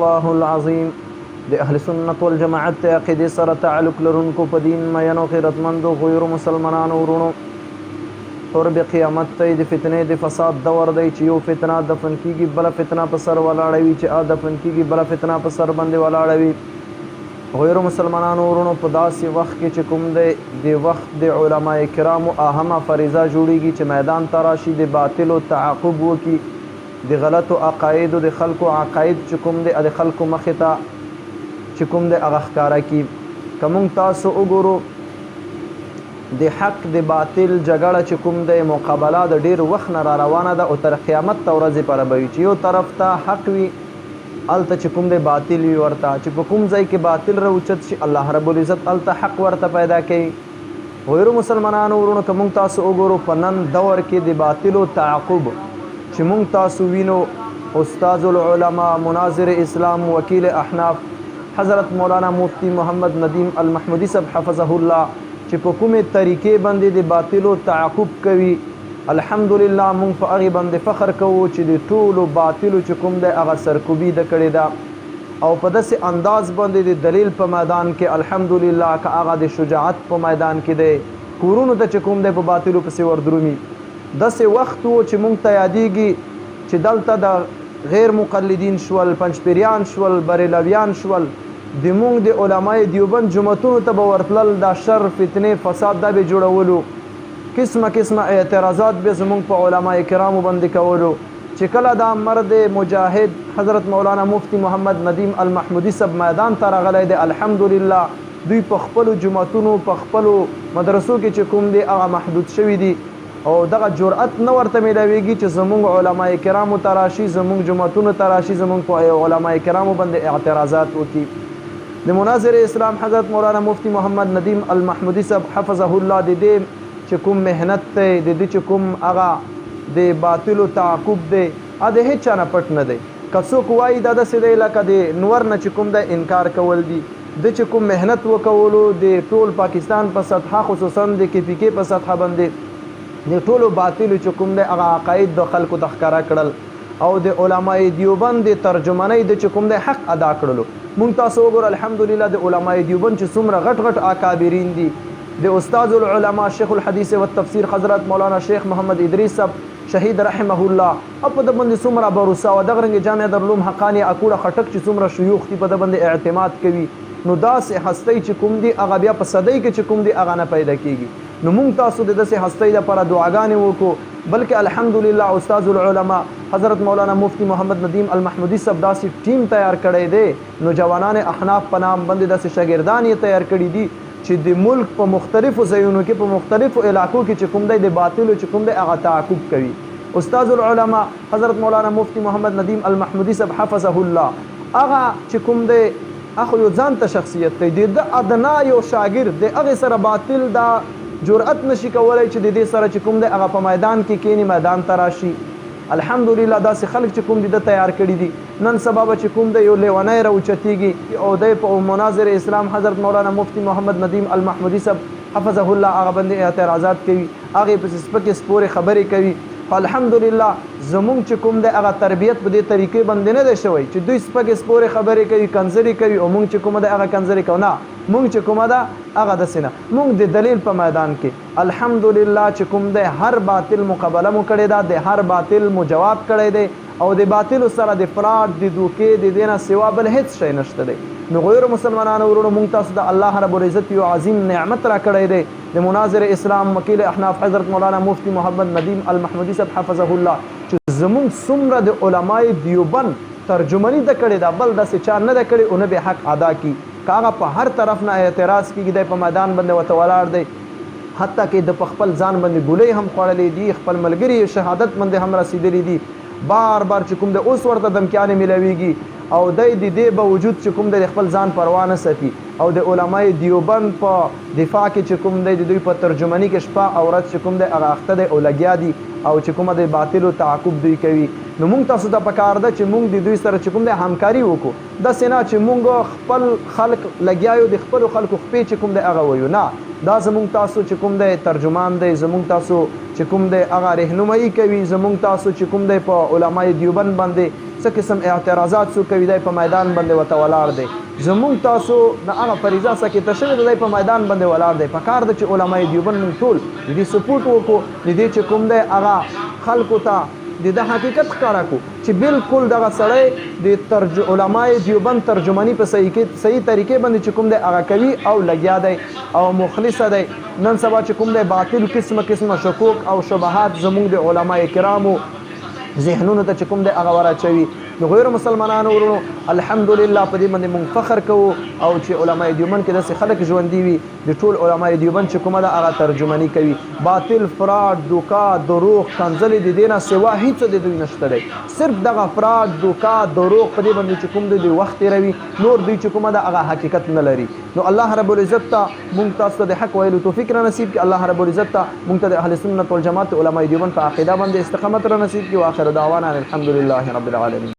الله العظیم. د اهل سنت والجماعت عقیدې سره تعلق لرونکو په دین مینو غیرتمندو غیرو مسلمانانو ورونو، قرب قیامت ته د فتنې د فساد دور دی چې یو فتنه دفن کیږي بله فتنه په سر ولاړه وي، چې دفن کیږي بله فتنه په سر باندې ولاړه وي. غیرو مسلمانانو ورونو، په داسې وخت کې چې کوم دی د وخت د علما کرامو اهمه فریضه جوړیږي چې میدان ته راشي، د باطلو تعاقب وکړي، د غلطو عقایدو د خلکو عقاید چې کوم دی د خلکو مخې ته چې کوم دی هغه ښکاره کړي. که موږ تاسو وګورو د حق د باطل جګړه چې کوم دی مقابله د ډیر وخت نه را روانه ده او تر قیامت ته ورځې پورې به وي، چې یو طرف ته حق وي هلته چې کوم دی باطل وي، ورته چې په کوم ځای کې باطل راوچت شي الله رب العزت هلته حق ورته پیدا کوي. غیرو مسلمانانو ورونو، که موږ تاسو وګورو په نن دور کې د باطلو تعقب چې موږ تاسو وینو، استاذ العلماء مناظر اسلام وکیل احناف حضرت مولانا مفتی محمد ندیم المحمودی صاحب حفظه الله چې په کومې طریقې باندې د باطلو تعقب کوي، الحمدلله مونږ په هغې باندې فخر کوو چې د ټولو باطلو چې کوم دی هغه سرکوبي ده کړې ده، او په داسې انداز باندې د دلیل په میدان کې الحمدلله که هغه د شجاعت په میدان کې دی کورونو ته چې کوم دی په باطلو پسې وردرومي. داسې وخت و چې مونږ ته یادیږي چې دلته د غیر مقلدین شول، پنجپیریان شول، بریلویان شول، د مونږ د علماء دیوبند جمعتونو ته به ورتلل، دا شر فتنې فساد دا به جوړولو، قسمه قسمه اعتراضات به زمونږ په علماء کرامو باندې کولو. چې کله دا مرد مجاهد حضرت مولانا مفتی محمد ندیم المحمودی صاحب میدان ته راغلی دی، الحمدلله دوی په خپلو جمعتونو په خپلو مدرسو کې چې کوم دی هغه محدود شوي دي، او دغه جرأت نه ورته میلاویږي چې زمونږ علماء کرامو ته راشي، زمونږ جمعتونو ته راشي، زمونږ په علماء کرامو باندې اعتراضات وکړي. د مناظر اسلام حضرت مولانا مفتی محمد ندیم المحمودی صاحب حفظه الله د دې چې کوم محنت دی، د دې چې کوم هغه د باطلو تعقب دی، د هیڅ چا نه پټ نه دی. که څوک وایي دا داسې دی لکه د نور نه چې کوم دی انکار کول دي، د چې کوم محنت وکولو د ټول پاکستان په سطحه خصوصا د KPK په سطحه باندې د ټولو باطلو چې کوم دی هغه عقاید د خلکو ته ښکاره کړل او د علماء دیوبند د ترجمنۍ د چې کوم دی حق ادا کړلو. مونږ تاسو وګورو الحمدلله د علماء دیوبند چې څومره غټ غټ اکابرین دي، د استاذ العلماء شیخ الحدیث والتفسیر حضرت مولانا شیخ محمد ادریس صاحب شهید رحمه الله، او په د باندې څومره بروسه او دغه رنګ جامع درالعلوم حقانی اکوړه خټک چې څومره شيوخ دي په د باندې اعتماد کوي، نو داسې هستی چې کوم دي هغه بیا په صدۍ کې چې کوم دي هغه نه پیدا کیږي. نو مونږ تاسو د داسې هستی لپاره دعاګانې وکړو، بلکې الحمدلله استاذ العلماء حضرت مولانا مفتی محمد ندیم المحمودی صاحب داسې ټیم تیار کړی دی، نوجوانان احناف په نام باندې داسې شاګردان یې تیار کړي دي چې د ملک په مختلفو ځایونو کې په مختلفو علاقو کې چې کوم دی د باطلو چې کوم دی هغه تعقب کوي. استاذ العلماء حضرت مولانا مفتی محمد ندیم المحمودی صاحب حفظه الله هغه چې کوم دی هغه یو ځان ته شخصیت دی، د ادنا یو شاګرد دی، هغې سره باطل دا جرأت نشي کولای چې د دې سره چې کوم دی هغه په میدان کې کینی، میدان ته راشي. الحمدلله داسې خلک چې کوم دي د تیار کړي دي، نن سبا به چې کوم دی یو لیونی راوچتېږي او دی په مناظر اسلام حضرت مولانا مفتی محمد ندیم المحمودی صاحب حفظه الله هغه باندې اعتراضات کوي، هغې پسې سپکې سپورې خبرې کوي. الحمدلله زمونږ چې کوم دی هغه تربیت په دې طریقې باندې نه دی شوی چې دوی سپکې سپورې خبرې کوي، کنځرې کوي، او مونږ چې کومه ده هغه کنځرې کوو نه، مونږ چې کومه ده هغه داسې نه، مونږ د دلیل په میدان کې الحمدلله چې کوم دی هر باطل مقابله مو کړې ده، د هر باطل مو جواب کړی دی، او د باطلو سره د فراډ د دوکې د دې نه سوا بل هیڅ شی نشته دی. نو غیرو مسلمانانو ورونو، مونږ تاسو د الله رب العزت یو عظیم نعمت را کړی دی، د مناظر اسلام وکیل احناف حضرت مولانا مفتی محمد ندیم المحمودی صاحب حفظه الله چې زمونږ څومره د علماء دیوبند ترجمنی د کړې ده، بل داسې چا نه ده کړې او نه به حق ادا کی. که هغه په هر طرف نه اعتراض کیږي، دی په میدان باندې ورته ولاړ دی، حتی کې د په خپل ځان باندې ګولۍ هم خوړلې دي، خپل ملګري شهادت باندې هم رسېدلي دي، بار بار چې کوم د اوس ورته دمکیانې میلاویږي، او دی د دې باوجود چې کوم د خپل ځان پروا نه ساتي، او د علماء دیوبند په دفاع کې چې کوم دی د دوی په ترجمنۍ کې شپه او ورځ چې کوم دی هغه اخته دی او لګیا دي، او چې کومه د باطلو تعقب دوی کوي. نو مونږ تاسو ته پکار ده چې مونږ د دوی سره چې کوم دی همکاري وکړو، داسې نه چې مونږ خپل خلک لګیا یو د خپلو خلکو خپې چې کوم دی هغه وایو، نه، دا زمونږ تاسو چې کوم دی ترجمان دی، زمونږ تاسو چې کوم دی هغه رهنمایي کوي، زمونږ تاسو چې کوم دی په علماء دیوبند باندې څه قسم اعتراضات څوک کوي دی په میدان باندې ورته ولاړ دی. زمونږ تاسو د هغه فریضه سکته شوې ده دی په میدان باندې ولاړ دی. پکار ده چې علماء دیوبند موږ ټول د دې سپورټ وکړو، د دې چې کوم دی هغه خلکو ته د حقیقت ښکاره کړو چې بالکل دغه سړی د علماء دیوبند ترجمانی په صحیح طریقې باندې چې کوم دی هغه کوي او لګیا دی او مخلصه دی. نن سبا چې کوم دی باطل قسمه شکوک او شبهات زمونږ د علماء کرامو ذهنونو ته چې کوم دی هغه وراچوي. نو غیر مسلمانانو ورونو الحمدلله په دې باندې موږ فخر کوو او چې علماء دیوبند کې داسې خلک ژوندي وي د ټول علماء دیوبند چې کومه ده هغه ترجمانی کوي. باطل فراډ دوکا دروغ کنځلې د دې نه سوا هیڅ د دوی نشته دی. صرف دغه فراډ دوکا دروغ په دې باندې چې کوم دی وخت تېروي، نور دوی چې کومه ده هغه حقیقت نه لري. نو الله رب العزت ته موږ تاسو ته د حق ویلو توفیق را نصیب کړي. الله رب العزت ته موږ ته د اهل سنت والجماعت علماء دیوبند په عقیده باندې استقامت را نصیب کړي. واخر دعوانا الحمد لله رب العالمین.